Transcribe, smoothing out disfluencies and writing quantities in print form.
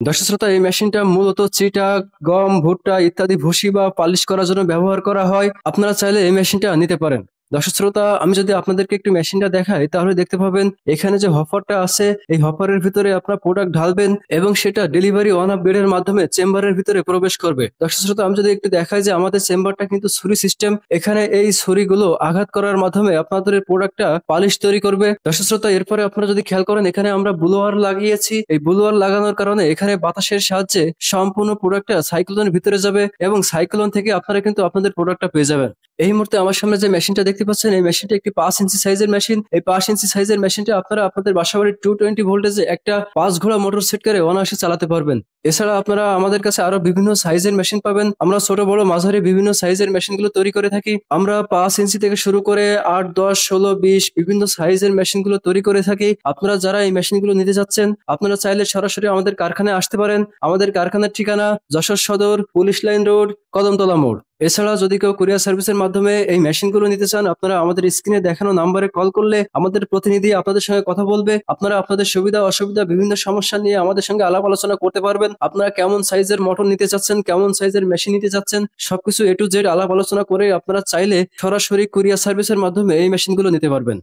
দর্শক শ্রোতা, এই মেশিনটা মূলত চিটা, গম, ভুট্টা ইত্যাদি ভুসি বা পালিশ করার জন্য ব্যবহার করা হয়। আপনারা চাইলে এই মেশিনটা নিতে পারেন। দর্শক শ্রোতা, আমি যদি আপনাদেরকে একটু মেশিনটা দেখাই তাহলে দেখতে পাবেন এখানে যে হপারটা আছে, এই হপারের ভিতরে আপনার প্রোডাক্ট ঢালবেন এবং সেটা ডেলিভারি অন অফ বেডের মাধ্যমে চেম্বারের ভিতরে প্রবেশ করবে। দর্শক শ্রোতা, আমি যদি একটু দেখাই যে আমাদের চেম্বারটা কিন্তু ছুরি সিস্টেম। এখানে এই ছুরিগুলো আঘাত করার মাধ্যমে আপনাদের প্রোডাক্টটা পালিশ তৈরি করবে। দর্শক শ্রোতা, এরপরে আপনারা যদি খেয়াল করেন এখানে আমরা ব্লোয়ার লাগিয়েছি। এই ব্লোয়ার লাগানোর কারণে এখানে বাতাসের সাহায্যে সম্পূর্ণ প্রোডাক্টটা সাইক্লোনের ভিতরে যাবে এবং সাইক্লোন থেকে আপনারা কিন্তু আপনাদের প্রোডাক্টটা পেয়ে যাবেন। এই মুহূর্তে আমার সামনে যে মেশিনটা দেখতে পাচ্ছেন, এই মেশিনটা একটি 5 ইঞ্চি সাইজের মেশিন। এই 5 ইঞ্চি সাইজের মেশিনটা আপনারা আপনাদের বাসাবাড়ির 220 ভোল্টেজে একটা 5 ঘোড়া মোটর সেট করে অনায়াসে চালাতে পারবেন। এছাড়া আপনারা আমাদের কাছে আরো বিভিন্ন সাইজের মেশিন পাবেন। আমরা ছোট বড় মাঝারি বিভিন্ন সাইজের মেশিনগুলো তৈরি করে থাকি। আমরা 5 ইঞ্চি থেকে শুরু করে 8, 10, 16, 20 বিভিন্ন সাইজের মেশিনগুলো তৈরি করে থাকি। আপনারা যারা এই মেশিনগুলো নিতে যাচ্ছেন, আপনারা চাইলে সরাসরি আমাদের কারখানায় আসতে পারেন। আমাদের কারখানার ঠিকানা যশোর সদর, পুলিশ লাইন রোড, কদমতলা মোড়। এছাড়া যদি কেউ কুরিয়ার সার্ভিসের মাধ্যমে এই মেশিনগুলো নিতে চান, আপনারা আমাদের স্ক্রিনে দেখানো নাম্বারে কল করলে আমাদের প্রতিনিধি আপনাদের সঙ্গে কথা বলবে। আপনারা আপনাদের সুবিধা অসুবিধা বিভিন্ন সমস্যা নিয়ে আমাদের সঙ্গে আলাপ আলোচনা করতে পারবেন। আপনারা কেমন সাইজের মোটর নিতে চাচ্ছেন, কেমন সাইজের মেশিন নিতে চাচ্ছেন, সবকিছু A to Z আলাপ আলোচনা করে আপনারা চাইলে সরাসরি কুরিয়ার সার্ভিসের মাধ্যমে এই মেশিনগুলো নিতে পারবেন।